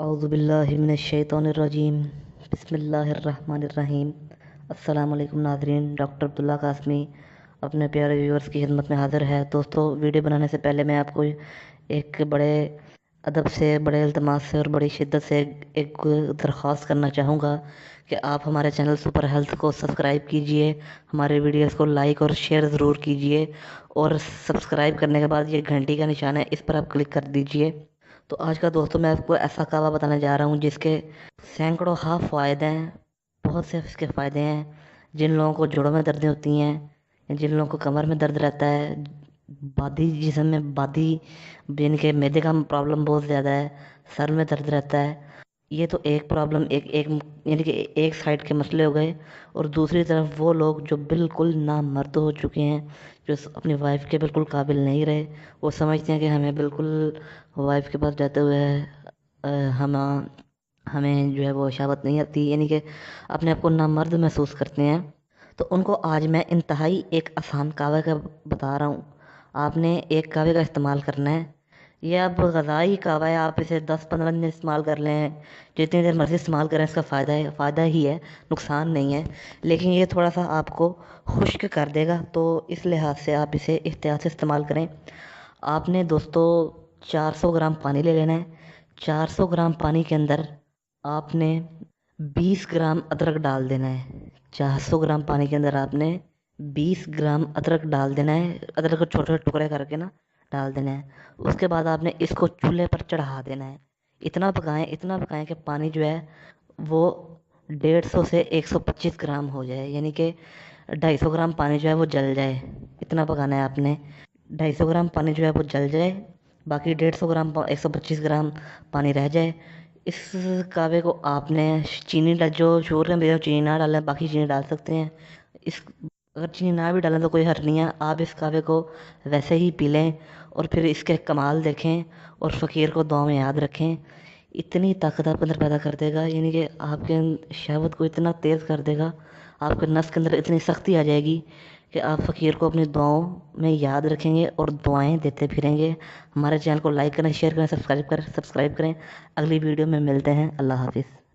اعوذ باللہ من الشیطان الرجیم، بسم اللہ الرحمن الرحیم۔ السلام علیکم ناظرین، ڈاکٹر عبداللہ قاسمی اپنے پیارے ویورز کی خدمت میں حاضر ہے۔ دوستو، ویڈیو بنانے سے پہلے میں آپ کو ایک بڑے ادب سے، بڑے التماس سے اور بڑی شدت سے ایک درخواست کرنا چاہوں گا کہ آپ ہمارے چینل سپر ہیلتھ کو سبسکرائب کیجئے، ہمارے ویڈیوز کو لائک اور شیئر ضرور کیجئے، اور سبسکرائب کرنے کے بعد یہ گھنٹی کا نشان ہے، اس پر آپ کلک کر دیجئے۔ تو آج کا دوستوں میں آپ کو ایسا کعوہ بتانے جا رہا ہوں جس کے سینکڑوں فوائد ہیں، بہت سے اس کے فائدے ہیں۔ جن لوگوں کو جوڑوں میں دردیں ہوتی ہیں، جن لوگوں کو کمر میں درد رہتا ہے، بادی جسم میں بادی یعنی کہ معدے کا پرابلم بہت زیادہ ہے، سر میں درد رہتا ہے، یہ تو ایک پرابلم یعنی کہ ایک سائڈ کے مسئلے ہو گئے۔ اور دوسری طرف وہ لوگ جو بالکل نامرد ہو چکے ہیں، جو اپنی وائف کے بالکل قابل نہیں رہے، وہ سمجھتے ہیں کہ ہمیں بالکل وائف کے پاس جاتے ہوئے ہمیں جو ہے وہ شہوت نہیں آتی، یعنی کہ اپنے آپ کو نامرد محسوس کرتے ہیں۔ تو ان کو آج میں انتہائی ایک آسان کعوے کا بتا رہا ہوں۔ آپ نے ایک کعوے کا استعمال کرنا ہے، یہ اب غذائی کعوہ ہے، آپ اسے 10-15 دن استعمال کر لیں، جتنی دیر مرضی استعمال کریں، اس کا فائدہ ہی ہے، نقصان نہیں ہے۔ لیکن یہ تھوڑا سا آپ کو خشک کر دے گا، تو اس لحاظ سے آپ اسے احتیاط سے استعمال کریں۔ آپ نے دوستو 400 گرام پانی لے لینا ہے۔ 400 گرام پانی کے اندر آپ نے 20 گرام ادرک ڈال دینا ہے۔ 400 گرام پانی کے اندر آپ نے 20 گرام ادرک ڈال دینا ہے، ادرک کو چھوٹے چھوٹے ٹکڑے کر کے ڈال دینا ہے۔ اس کے بعد آپ نے اس کو چولہے پر چڑھا دینا ہے۔ اتنا پکائیں کہ پانی جو ہے وہ 150 سے 125 گرام ہو جائے، یعنی کہ 250 گرام پانی جو ہے وہ جل جائے۔ اتنا پکانا ہے آپ نے، 250 گرام پانی جو ہے وہ جل جائے، باقی 150 گرام 125 گرام پانی رہ جائے۔ اس کعوے کو آپ نے چینی جو شور میں چینی نہ ڈالیں، باقی چینی ڈال سکتے ہیں۔ اگر چینی نہ بھی ڈالیں تو کوئی حرج نہیں ہے، آپ اس کعوے کو ویسے ہی پی لیں اور پھر اس کے کمال دیکھیں اور فقیر کو دعا میں یاد رکھیں۔ اتنی طاقت آپ کے اندر پیدا کر دے گا، یعنی کہ آپ کے شہوت کو اتنا تیز کر دے گا، آپ کے نس کے اندر اتنی سختی آ جائے گی کہ آپ فقیر کو اپنی دعاؤں میں یاد رکھیں گے اور دعائیں دیتے پھریں گے۔ ہمارے چینل کو لائک کریں، شیئر کریں، سبسکرائب کریں۔ اگلی ویڈیو میں ملتے ہیں۔ اللہ حافظ۔